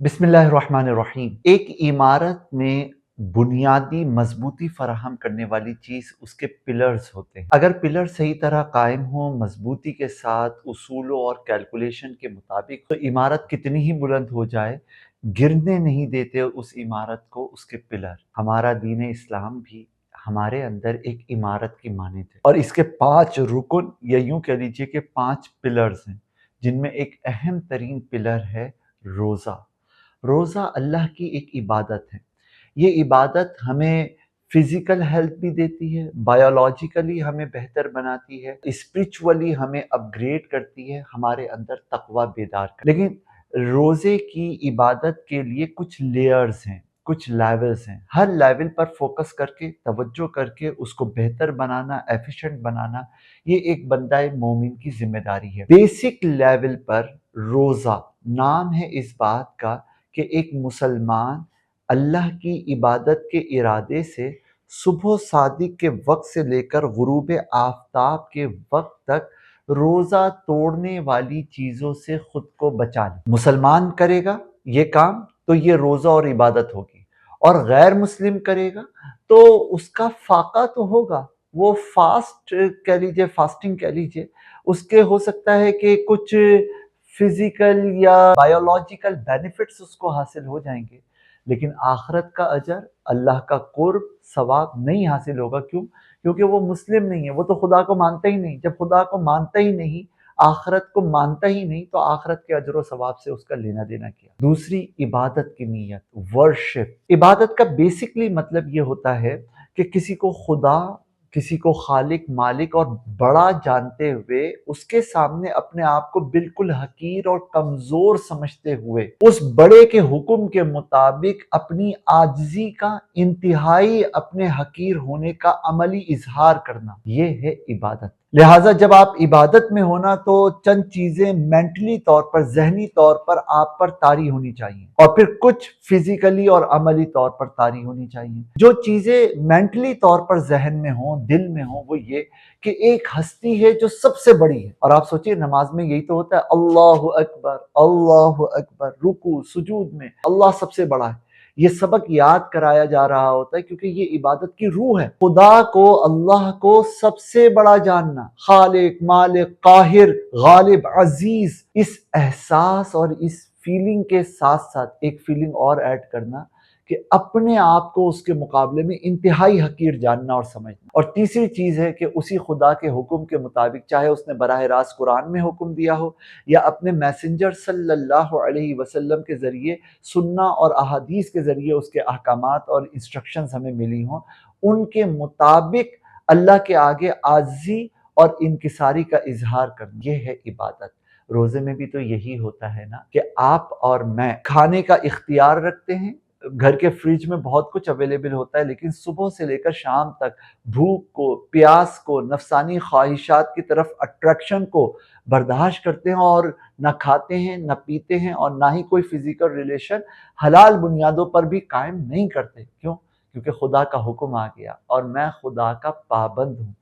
बिस्मिल्लाहिर्रहमानिर्रहीम। एक इमारत में बुनियादी मजबूती फराहम करने वाली चीज़ उसके पिलर्स होते हैं। अगर पिलर सही तरह कायम हो, मजबूती के साथ, उसूलों और कैलकुलेशन के मुताबिक, तो इमारत कितनी ही बुलंद हो जाए, गिरने नहीं देते उस इमारत को उसके पिलर। हमारा दीन इस्लाम भी हमारे अंदर एक इमारत की मानिंद है और इसके 5 रुकन या यूं कह लीजिए कि 5 पिलर्स हैं, जिनमें एक अहम तरीन पिलर है रोज़ा। रोज़ा अल्लाह की एक इबादत है। ये इबादत हमें फिजिकल हेल्थ भी देती है, बायोलॉजिकली हमें बेहतर बनाती है, स्पिरिचुअली हमें अपग्रेड करती है, हमारे अंदर तकवा बेदार करती है। लेकिन रोज़े की इबादत के लिए कुछ लेयर्स हैं, कुछ लेवल्स हैं। हर लेवल पर फोकस करके, तवज्जो करके उसको बेहतर बनाना, एफिशिएंट बनाना, ये एक बंदा मोमिन की जिम्मेदारी है। बेसिक लेवल पर रोज़ा नाम है इस बात का कि एक मुसलमान अल्लाह की इबादत के इरादे से सुबह सादिक के वक्त से लेकर गुरूब आफताब के वक्त तक रोज़ा तोड़ने वाली चीज़ों से खुद को बचा ले। मुसलमान करेगा ये काम तो ये रोज़ा और इबादत होगी, और गैर मुस्लिम करेगा तो उसका फाका तो होगा, वो फास्ट कह लीजिए, फास्टिंग कह लीजिए, उसके हो सकता है कि कुछ फिजिकल या बायोलॉजिकल बेनिफिट्स उसको हासिल हो जाएंगे, लेकिन आखिरत का अजर, अल्लाह का कुर्ब, सवाब नहीं हासिल होगा। क्यों? क्योंकि वो मुस्लिम नहीं है, वो तो खुदा को मानता ही नहीं। जब खुदा को मानता ही नहीं, आखिरत को मानता ही नहीं, तो आखिरत के अजर व सवाब से उसका लेना देना क्या। दूसरी, इबादत की नीयत, वर्शिप। इबादत का बेसिकली मतलब ये होता है कि किसी को खुदा, किसी को खालिक, मालिक और बड़ा जानते हुए, उसके सामने अपने आप को बिल्कुल हकीर और कमजोर समझते हुए, उस बड़े के हुक्म के मुताबिक अपनी आजिज़ी का, इंतहाई अपने हकीर होने का अमली इजहार करना, ये है इबादत। लिहाजा जब आप इबादत में होना तो चंद चीजें मेंटली तौर पर, जहनी तौर पर आप पर तारी होनी चाहिए, और फिर कुछ फिजिकली और अमली तौर पर तारी होनी चाहिए। जो चीजें मेंटली तौर पर जहन में हो, दिल में हो, वो ये कि एक हस्ती है जो सबसे बड़ी है। और आप सोचिए, नमाज में यही तो होता है, अल्लाहु अकबर, अल्लाहु अकबर, रुकू सुजूद में अल्लाह सबसे बड़ा है। ये सबक याद कराया जा रहा होता है, क्योंकि ये इबादत की रूह है। खुदा को, अल्लाह को सबसे बड़ा जानना, खालिक, मालिक, काहिर, गालिब, अजीज, इस एहसास और इस फीलिंग के साथ साथ एक फीलिंग और ऐड करना कि अपने आप को उसके मुकाबले में इंतहाई हकीर जानना और समझना। और तीसरी चीज है कि उसी खुदा के हुक्म के मुताबिक, चाहे उसने बराह रास्त कुरान में हुक्म दिया हो या अपने मैसेंजर सल्लल्लाहु अलैहि वसल्लम के जरिए, सुन्ना और अहादीस के जरिए उसके अहकामात और इंस्ट्रक्शंस हमें मिली हों, उनके मुताबिक अल्लाह के आगे आजी और इनकिसारी का इजहार करना, यह है इबादत। रोजे में भी तो यही होता है ना कि आप और मैं खाने का इख्तियार रखते हैं, घर के फ्रिज में बहुत कुछ अवेलेबल होता है, लेकिन सुबह से लेकर शाम तक भूख को, प्यास को, नफसानी ख्वाहिशात की तरफ अट्रैक्शन को बर्दाश्त करते हैं, और ना खाते हैं, ना पीते हैं, और ना ही कोई फिजिकल रिलेशन हलाल बुनियादों पर भी कायम नहीं करते। क्यों? क्योंकि खुदा का हुक्म आ गया और मैं खुदा का पाबंद हूँ।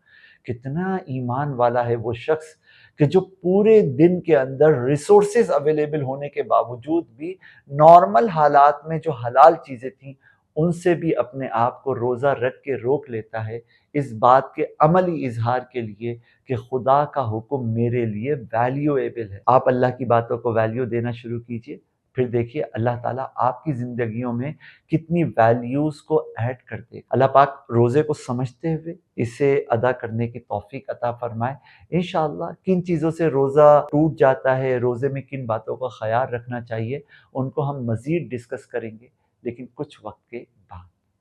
कितना ईमान वाला है वो शख्स कि जो पूरे दिन के अंदर रिसोर्सेज अवेलेबल होने के बावजूद भी नॉर्मल हालात में जो हलाल चीजें थी, उनसे भी अपने आप को रोजा रख के रोक लेता है, इस बात के अमली इजहार के लिए कि खुदा का हुक्म मेरे लिए वैल्यूएबल है। आप अल्लाह की बातों को वैल्यू देना शुरू कीजिए, फिर देखिए अल्लाह ताला आपकी जिंदगियों में कितनी वैल्यूज को ऐड कर दे। अल्लाह पाक रोजे को समझते हुए इसे अदा करने की तौफीक अता फरमाए। इंशाअल्लाह किन चीज़ों से रोज़ा टूट जाता है, रोज़े में किन बातों का ख्याल रखना चाहिए, उनको हम मज़ीद डिस्कस करेंगे, लेकिन कुछ वक्त के